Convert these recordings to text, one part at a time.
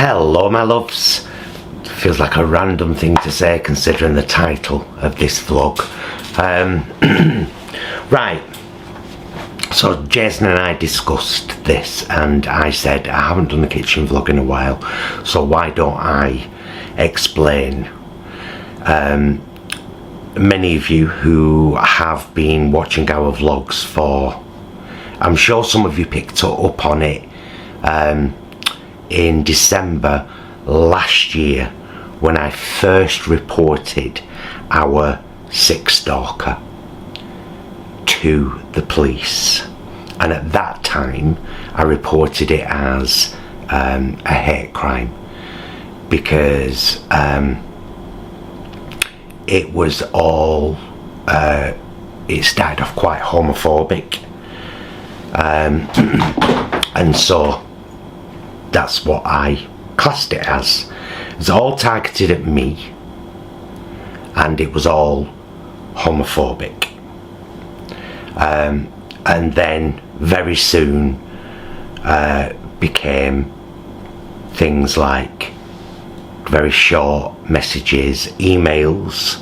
Hello my loves. Feels like a random thing to say considering the title of this vlog. Right, so Jason and I discussed this and I said I haven't done a kitchen vlog in a while, so why don't I explain. Many of you who have been watching our vlogs for, I'm sure some of you picked up on it in December last year when I first reported our sick stalker to the police, and at that time I reported it as a hate crime because it was all it started off quite homophobic, and so that's what I classed it as. It was all targeted at me and it was all homophobic, and then very soon became things like very short messages, emails,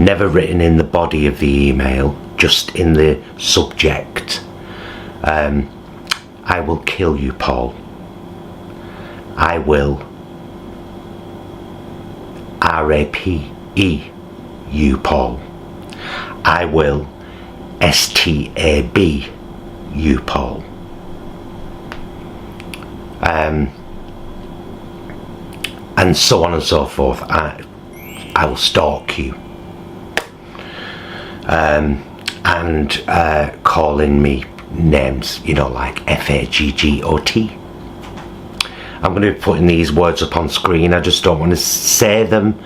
never written in the body of the email, just in the subject. I will kill you, Paul. I will RAPE you, Paul. I will STAB you, Paul. And so on and so forth. I will stalk you. And calling me names, you know, like FAGGOT. I'm going to be putting these words up on screen. I just don't want to say them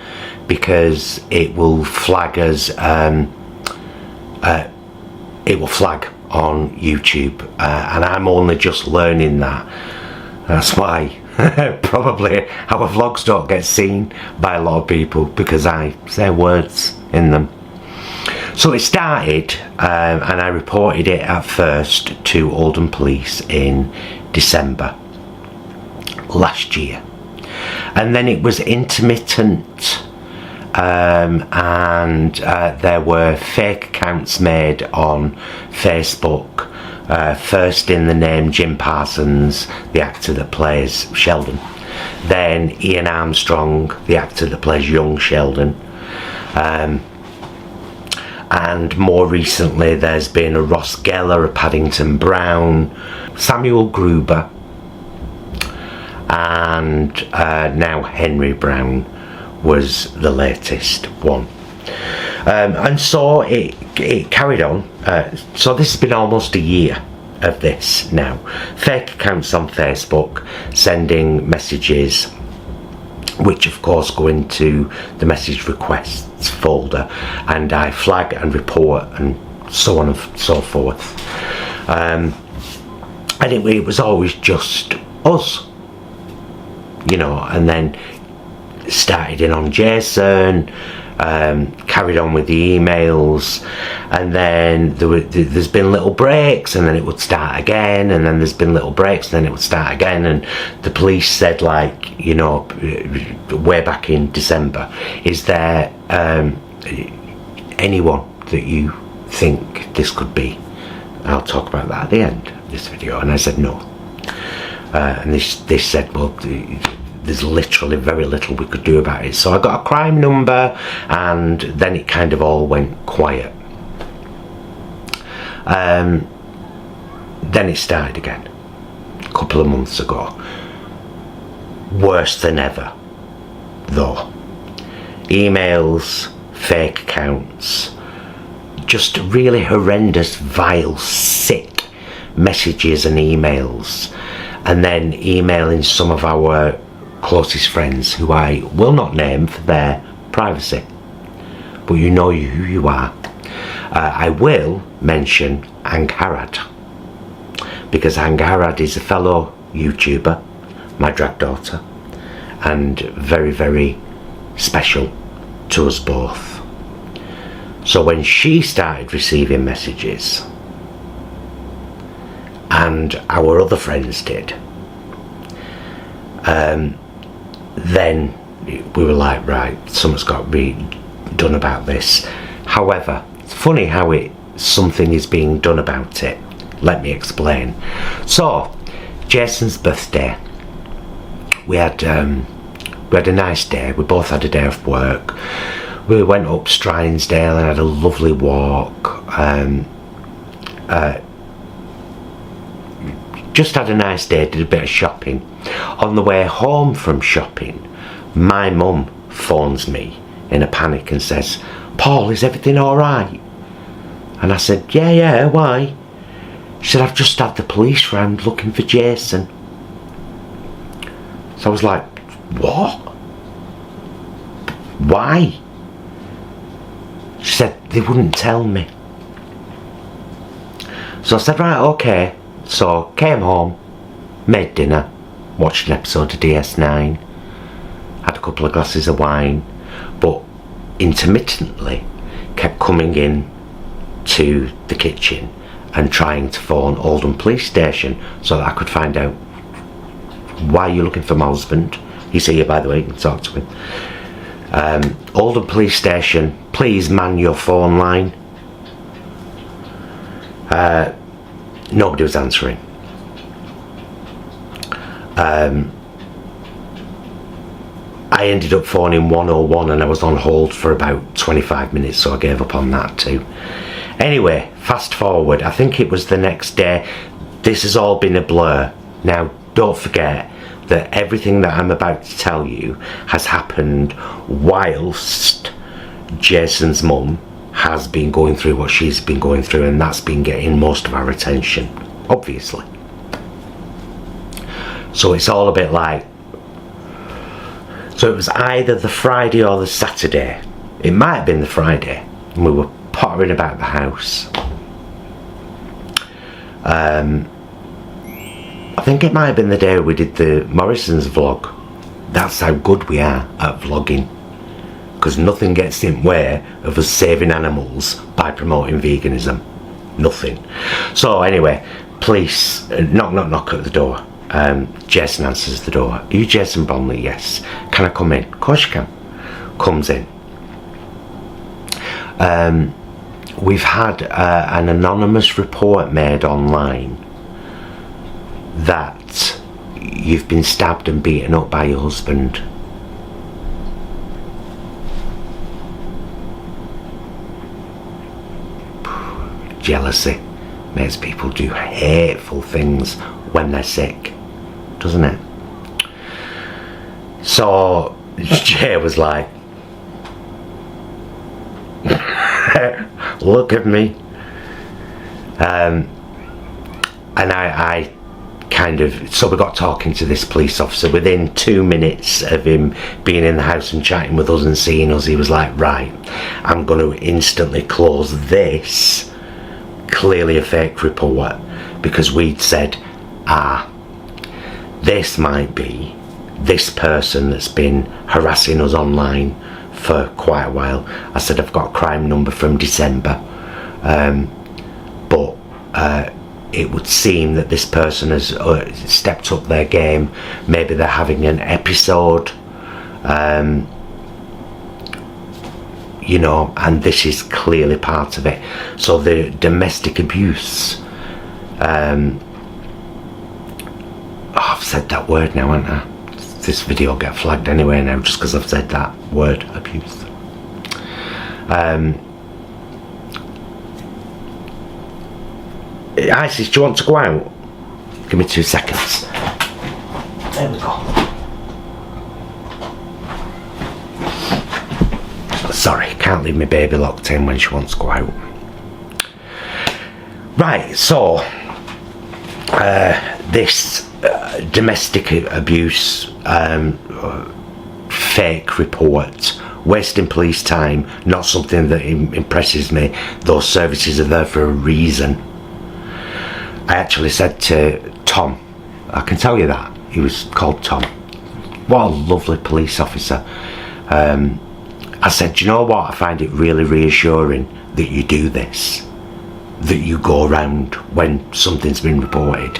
because it will flag us. It will flag on YouTube, and I'm only just learning that. That's why probably our vlogs don't get seen by a lot of people, because I say words in them. So it started, and I reported it at first to Oldham Police in December last year, and then it was intermittent, and there were fake accounts made on Facebook, first in the name Jim Parsons, the actor that plays Sheldon, then Ian Armstrong, the actor that plays young Sheldon, and more recently there's been a Ross Geller, a Paddington Brown, Samuel Gruber, and now Henry Brown was the latest one. And so it carried on. So this has been almost a year of this now. Fake accounts on Facebook sending messages, which of course go into the message requests folder, and I flag and report and so on and so forth. And it was always just us, you know, and then started in on Jason, carried on with the emails, and then there's been little breaks, and then it would start again, and then there's been little breaks, and then it would start again, and the police said, like, you know, way back in December, is there anyone that you think this could be? I'll talk about that at the end of this video. And I said no, and they said, well, there's literally very little we could do about it. So I got a crime number, and then it kind of all went quiet. Then it started again a couple of months ago. Worse than ever, though. Emails, fake accounts, just really horrendous, vile, sick messages and emails, and then emailing some of our closest friends who I will not name for their privacy, but you know who you are. I will mention Angharad, because Angharad is a fellow YouTuber, my drag daughter, and very, very special to us both. So when she started receiving messages, and our other friends did, then we were like, right, something's got to be done about this. However, it's funny how something is being done about it. Let me explain. So, Jason's birthday. We had a nice day. We both had a day off work. We went up Strinesdale and had a lovely walk. Just had a nice day, did a bit of shopping. On the way home from shopping, my mum phones me in a panic and says, "Paul, is everything alright?" And I said, yeah, why? She said, "I've just had the police round looking for Jason." So I was like, what? Why? She said, "They wouldn't tell me." So I said, right, okay. So came home, made dinner, watched an episode of DS9, had a couple of glasses of wine, but intermittently kept coming in to the kitchen and trying to phone Oldham police station so that I could find out, why are you looking for my husband? He's here, by the way, you can talk to him. Oldham police station, please man your phone line. Nobody was answering. I ended up phoning 101 and I was on hold for about 25 minutes, so I gave up on that too. Anyway, fast forward, I think it was the next day. This has all been a blur. Now, don't forget that everything that I'm about to tell you has happened whilst Jason's mum has been going through what she's been going through, and that's been getting most of our attention, obviously. So it's all a bit like, so it was either the Friday or the Saturday. It might have been the Friday, and we were pottering about the house. I think it might have been the day we did the Morrison's vlog. That's how good we are at vlogging, because nothing gets in the way of us saving animals by promoting veganism. Nothing. So anyway, police knock at the door. Jason answers the door. "Are you Jason Bromley?" "Yes." "Can I come in?" "Of course you can." Comes in. We've had an anonymous report made online that you've been stabbed and beaten up by your husband. Jealousy makes people do hateful things when they're sick, doesn't it? So Jay was like, "Look at me." And I kind of, so we got talking to this police officer. Within 2 minutes of him being in the house and chatting with us and seeing us, he was like, "Right, I'm going to instantly close this, clearly a fake report," because we'd said, this might be this person that's been harassing us online for quite a while. I said, "I've got a crime number from December, but it would seem that this person has stepped up their game. Maybe they're having an episode, you know, and this is clearly part of it." So the domestic abuse, I've said that word now, haven't I? This video will get flagged anyway now just because I've said that word, abuse. Isis, do you want to go out? Give me 2 seconds. There we go. Sorry, can't leave my baby locked in when she wants to go out. Right, so this domestic abuse fake report, wasting police time, not something that impresses me. Those services are there for a reason. I actually said to Tom, I can tell you that, he was called Tom, what a lovely police officer. I said, "Do you know what, I find it really reassuring that you do this, that you go around when something's been reported."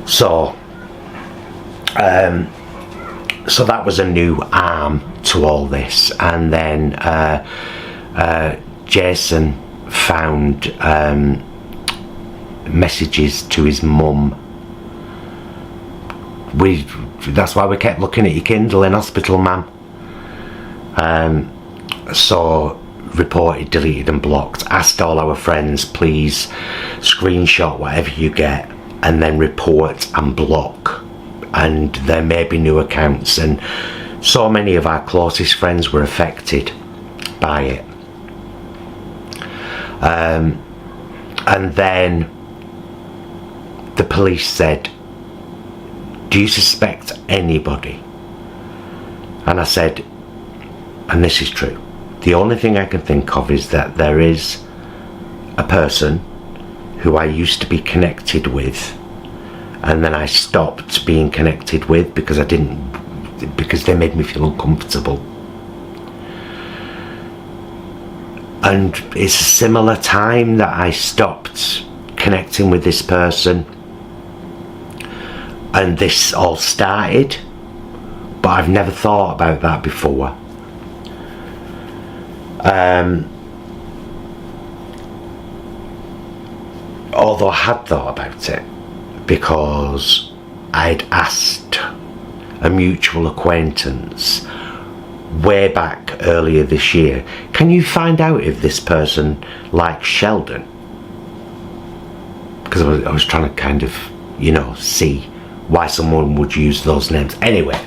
So so that was a new arm to all this. And then Jason found messages to his mum. That's why we kept looking at your Kindle in hospital, ma'am. So reported, deleted and blocked. Asked all our friends, please screenshot whatever you get and then report and block. And there may be new accounts, and so many of our closest friends were affected by it. And then the police said, do you suspect anybody? And I said, and this is true, the only thing I can think of is that there is a person who I used to be connected with, and then I stopped being connected with because they made me feel uncomfortable. And it's a similar time that I stopped connecting with this person and this all started, but I've never thought about that before. Although I had thought about it, because I'd asked a mutual acquaintance way back earlier this year, can you find out if this person likes Sheldon? Because I was trying to kind of, you know, see why someone would use those names. Anyway,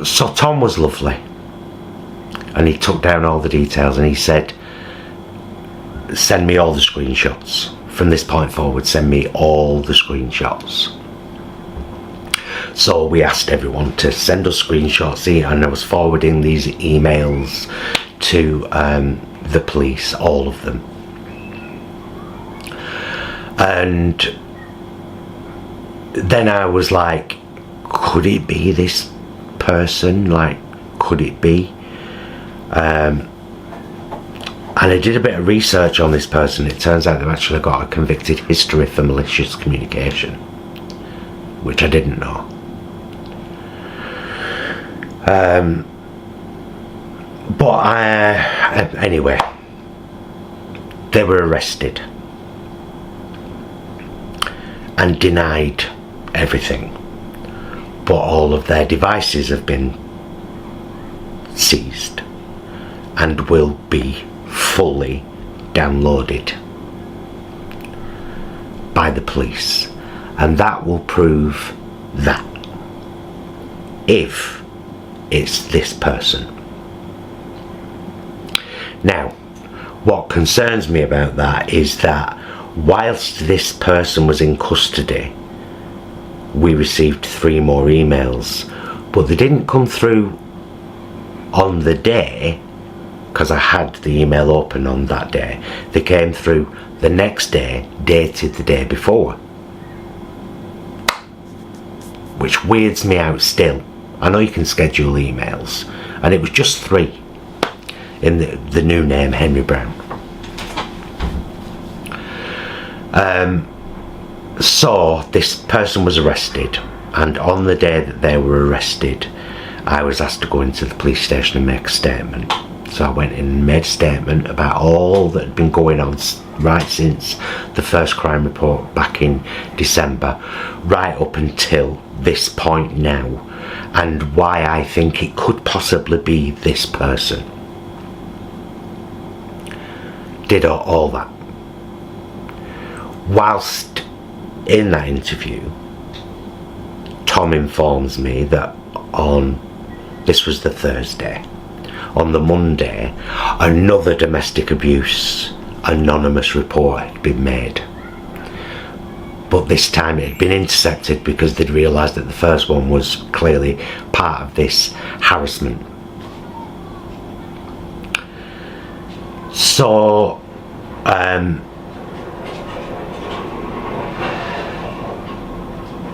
so Tom was lovely, and he took down all the details and he said, send me all the screenshots from this point forward, send me all the screenshots. So we asked everyone to send us screenshots, and I was forwarding these emails to the police, all of them. And then I was like, could it be this person? Like, could it be? And I did a bit of research on this person. It turns out they've actually got a convicted history for malicious communication, which I didn't know. Anyway, they were arrested and denied everything, but all of their devices have been seized and will be fully downloaded by the police, and that will prove that if it's this person. Now, what concerns me about that is that whilst this person was in custody, we received 3 more emails, but they didn't come through on the day, because I had the email open on that day. They came through the next day, dated the day before, which weirds me out still. I know you can schedule emails, and it was just 3 in the new name Henry Brown. So this person was arrested, and on the day that they were arrested, I was asked to go into the police station and make a statement. So I went in and made a statement about all that had been going on right since the first crime report back in December, right up until this point now, and why I think it could possibly be this person. Did all that. Whilst in that interview, Tom informs me that this was the Thursday, on the Monday, another domestic abuse anonymous report had been made. But this time it had been intercepted because they'd realised that the first one was clearly part of this harassment. So,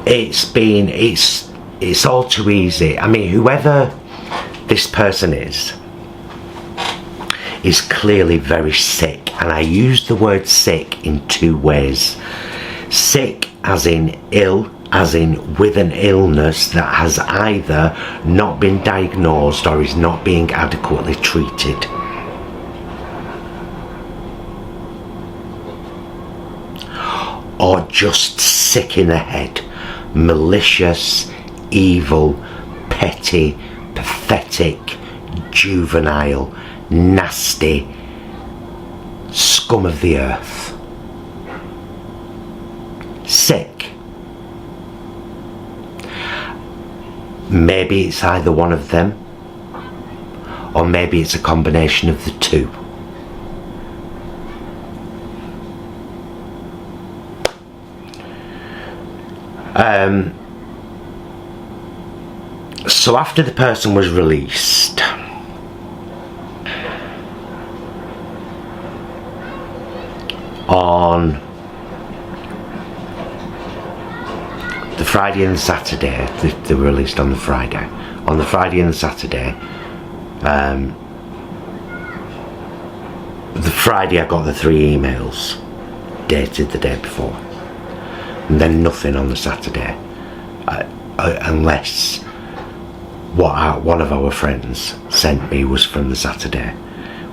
it's all too easy. I mean, whoever this person is clearly very sick, and I use the word sick in 2 ways. Sick as in ill, as in with an illness that has either not been diagnosed or is not being adequately treated. Or just sick in the head, malicious, evil, petty, pathetic, juvenile, nasty, scum of the earth. Sick. Maybe it's either one of them, or maybe it's a combination of the two. So after the person was released, on the Friday and the Saturday, they were released on the Friday. On the Friday and the Saturday, the Friday I got the 3 emails dated the day before, and then nothing on the Saturday, unless what one of our friends sent me was from the Saturday.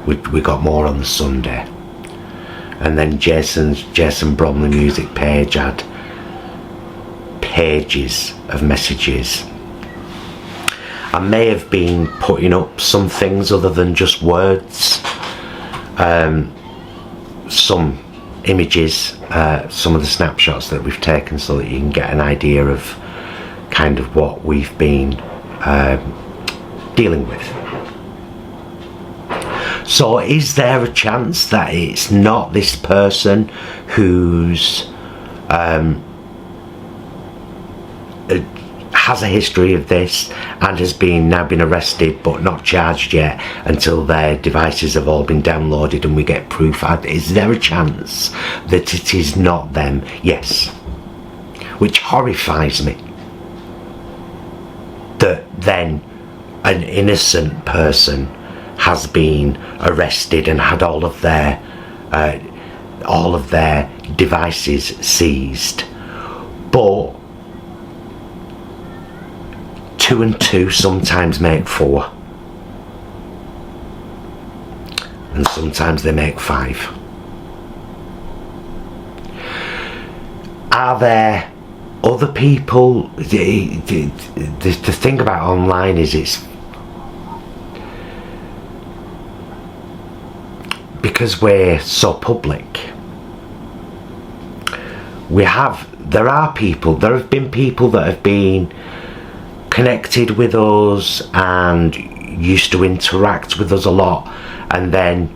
We got more on the Sunday, and then Jason Bromley music page had pages of messages. I may have been putting up some things other than just words, some images, some of the snapshots that we've taken, so that you can get an idea of kind of what we've been dealing with. So is there a chance that it's not this person who's has a history of this and has now been arrested but not charged yet until their devices have all been downloaded and we get proof? Is there a chance that it is not them? Yes. Which horrifies me, that then an innocent person has been arrested and had all of their devices seized. But 2 and 2 sometimes make 4, and sometimes they make 5. Are there other people? The thing about online is it's because we're so public. There have been people that have been connected with us and used to interact with us a lot, and then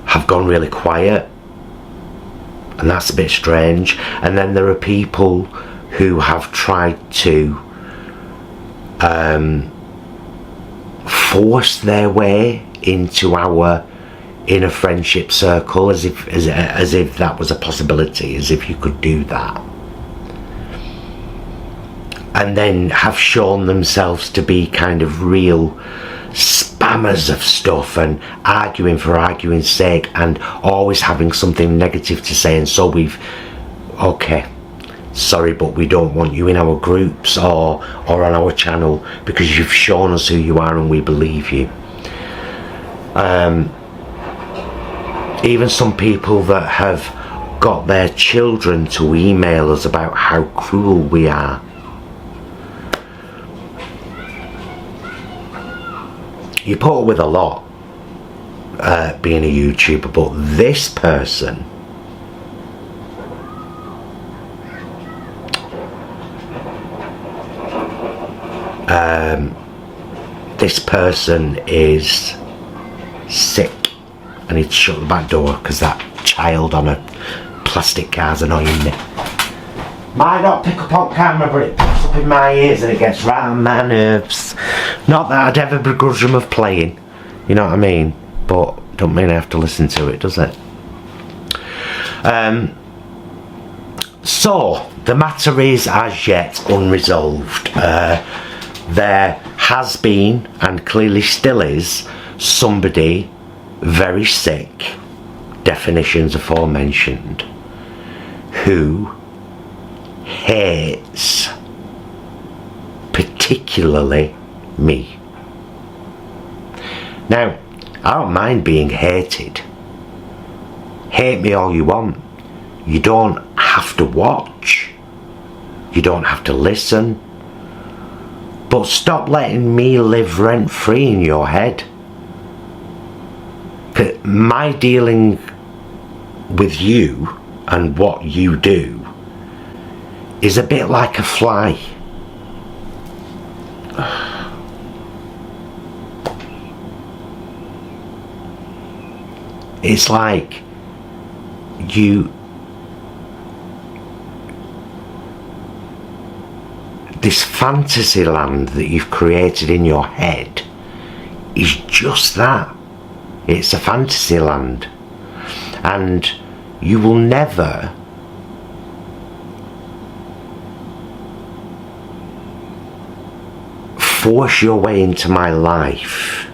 have gone really quiet, and that's a bit strange. And then there are people who have tried to force their way into our inner friendship circle, as if that was a possibility, as if you could do that, and then have shown themselves to be kind of real spammers of stuff and arguing for arguing's sake and always having something negative to say. And so okay, sorry, but we don't want you in our groups or on our channel because you've shown us who you are and we believe you. Even some people that have got their children to email us about how cruel we are. You put up with a lot being a YouTuber, but this person is sick. I need to shut the back door because that child on a plastic car's annoying me. Might not pick up on camera, but it pops up in my ears and it gets right on my nerves. Not that I'd ever begrudge them of playing, you know what I mean? But don't mean I have to listen to it, does it? So the matter is as yet unresolved. There has been, and clearly still is, somebody very sick, definitions aforementioned, who hates particularly me. Now, I don't mind being hated. Hate me all you want. You don't have to watch. You don't have to listen. But stop letting me live rent-free in your head. 'Cause my dealing with you and what you do is a bit like a fly. It's like this fantasy land that you've created in your head is just that. It's a fantasy land, and you will never force your way into my life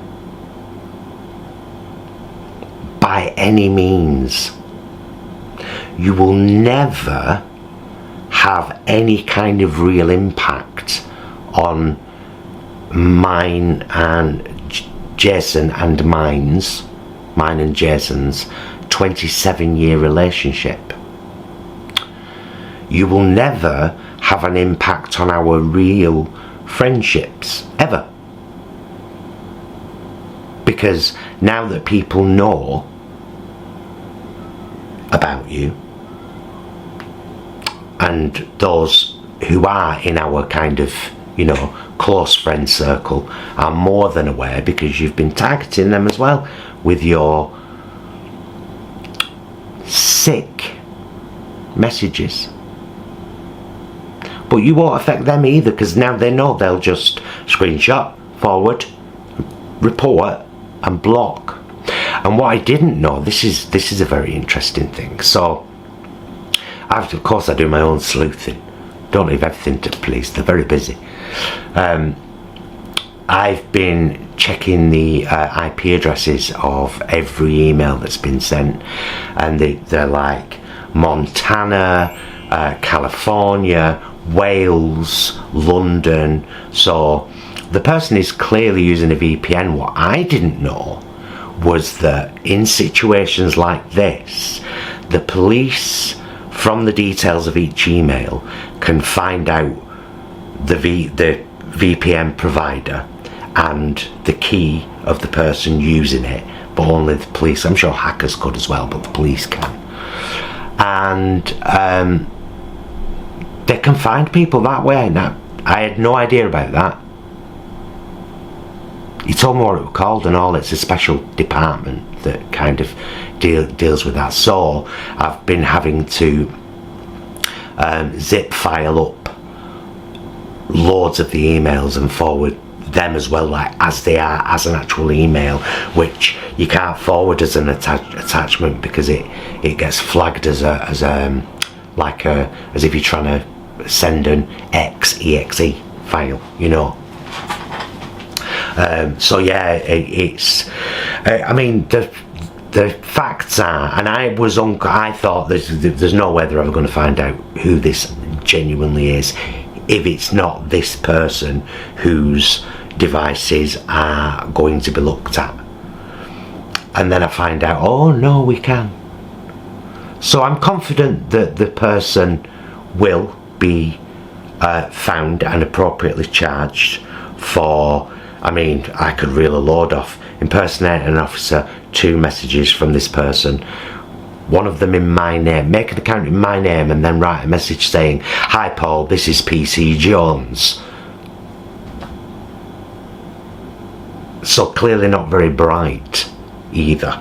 by any means. You will never have any kind of real impact on mine and Jason and mine and Jason's 27-year relationship. You will never have an impact on our real friendships, ever. Because now that people know about you, and those who are in our kind of, you know, close friend circle are more than aware, because you've been targeting them as well with your sick messages. But you won't affect them either, because now they know they'll just screenshot, forward, report and block. And what I didn't know, this is a very interesting thing. So of course I do my own sleuthing. Don't leave everything to the police, they're very busy. I've been checking the IP addresses of every email that's been sent, and they're like Montana, California, Wales, London. So the person is clearly using a VPN. What I didn't know was that in situations like this, the police, from the details of each email, can find out the VPN provider and the key of the person using it, but only the police. I'm sure hackers could as well, but the police can. And they can find people that way. Now, I had no idea about that. He told me what it was called and all. It's a special department that kind of deals with that. So I've been having to zip file up loads of the emails and forward them as well, like as they are, as an actual email, which you can't forward as an attachment because it gets flagged as as if you're trying to send an exe file, you know. So yeah, it's I mean, the facts are, and I thought there's no way they're ever going to find out who this genuinely is if it's not this person whose devices are going to be looked at. And then I find out, oh no, we can. So I'm confident that the person will be found and appropriately charged for, I mean, I could reel a load off: impersonate an officer, 2 messages from this person, one of them in my name, make an account in my name, and then write a message saying, "Hi Paul, this is PC Jones." So clearly not very bright either.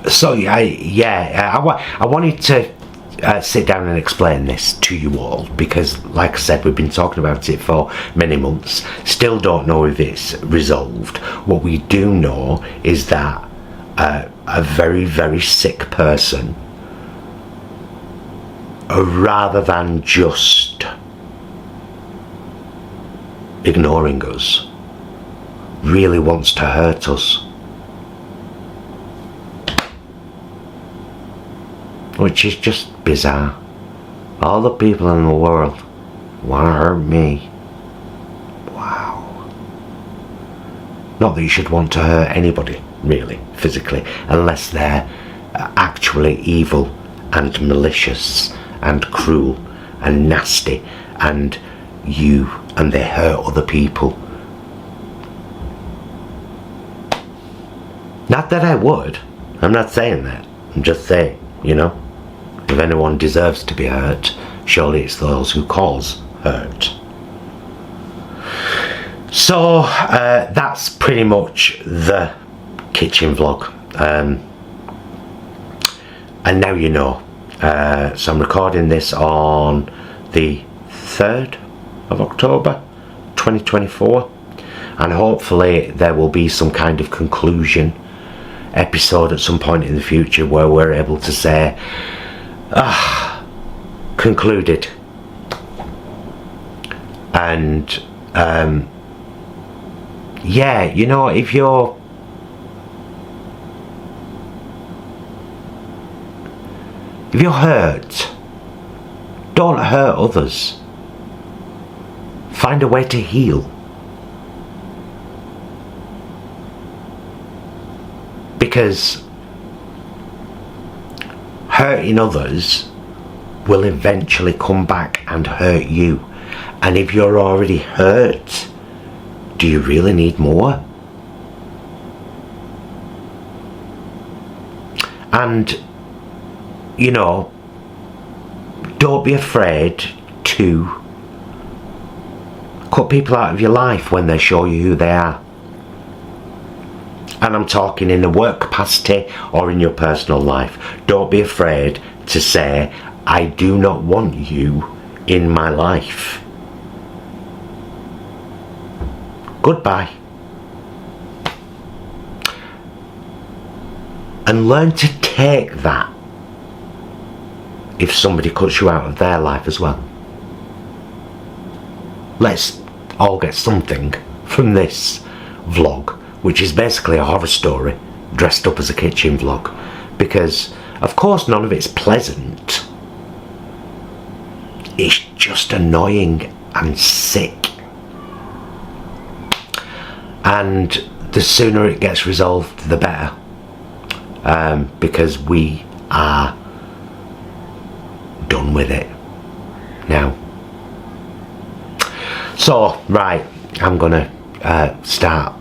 So I wanted to sit down and explain this to you all, because like I said, we've been talking about it for many months, still don't know if it's resolved. What we do know is that a very, very sick person, rather than just ignoring us, really wants to hurt us. which is just bizarre. All the people in the world want to hurt me. Wow. Not that you should want to hurt anybody, really, physically, unless they're actually evil and malicious and cruel and nasty and they hurt other people. Not that I would. I'm not saying that. I'm just saying, you know, if anyone deserves to be hurt, surely it's those who cause hurt. So that's pretty much the kitchen vlog. And now you know. So I'm recording this on the 3rd of October 2024, and hopefully there will be some kind of conclusion episode at some point in the future where we're able to say concluded. And yeah, you know, if you're hurt, don't hurt others. Find a way to heal. Because hurting others will eventually come back and hurt you. And if you're already hurt, do you really need more? And, you know, don't be afraid to cut people out of your life when they show you who they are. And I'm talking in a work capacity or in your personal life. Don't be afraid to say, I do not want you in my life. Goodbye. And learn to take that if somebody cuts you out of their life as well. Let's all get something from this vlog, which is basically a horror story dressed up as a kitchen vlog, because of course none of it's pleasant. It's just annoying and sick, and the sooner it gets resolved the better, because we are done with it now. So right, I'm gonna start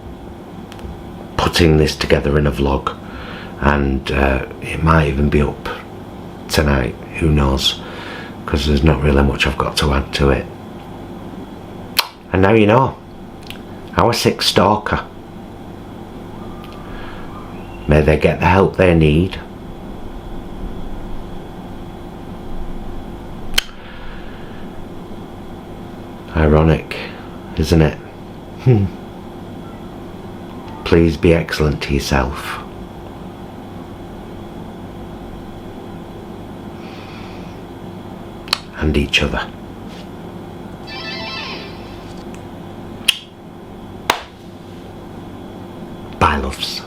putting this together in a vlog, and it might even be up tonight, who knows, because there's not really much I've got to add to it. And now you know, our sick stalker, may they get the help they need. Ironic, isn't it? Please be excellent to yourself. And each other. Bye, loves.